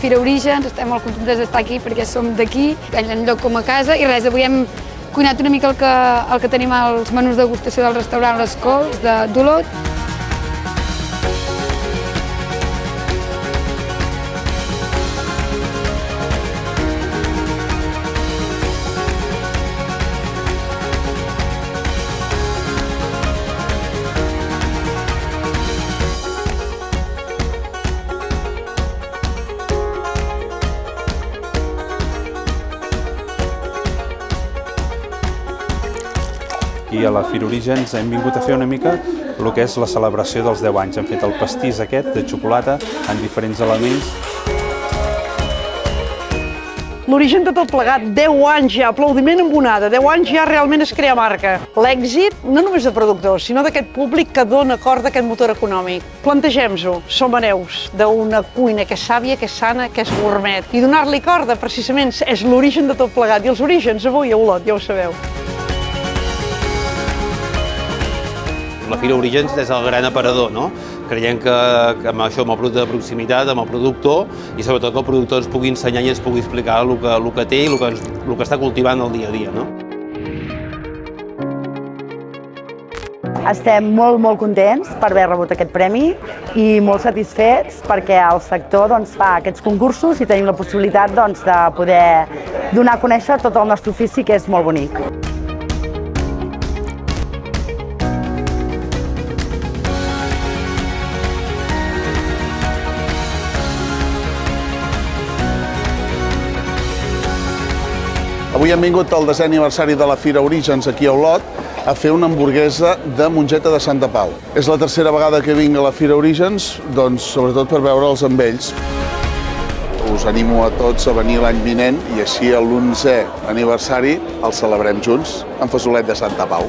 Fira Orígens, estem molt contentes d'estar aquí perquè som d'aquí, en lloc com a casa, i res, avui hem cuinat una mica el que tenim als menús de degustació del restaurant Les Cols, d'Olot. I a la Fira Orígens hem vingut a fer una mica el que és la celebració dels 10 anys. Hem fet el pastís aquest de xocolata en diferents elements. L'origen de tot plegat, 10 anys ja, aplaudiment amb onada, 10 anys ja realment es crea marca. L'èxit no només de productors, sinó d'aquest públic que dona corda a aquest motor econòmic. Plantegem-ho, som hereus d'una cuina que és sàvia, que és sana, que és gourmet. I donar-li corda, precisament, és l'origen de tot plegat. I els orígens avui a Olot, ja ho sabeu. La Fira Orígens és el gran aparador, no? Creiem que amb això, amb el producte de proximitat, amb el productor, i sobretot que el productor ens pugui ensenyar i ens pugui explicar el que té i el que està cultivant el dia a dia, no? Estem molt contents per haver rebut aquest premi i molt satisfets perquè el sector fa aquests concursos i tenim la possibilitat de poder donar a conèixer tot el nostre ofici, que és molt bonic. Avui hem vingut al 10è aniversari de la Fira Orígens aquí a Olot a fer una hamburguesa de mongeta de Santa Pau. És la tercera vegada que vinc a la Fira Orígens, sobretot per veure'ls amb ells. Us animo a tots a venir l'any vinent i així a l'11è aniversari el celebrem junts amb fasolet de Santa Pau.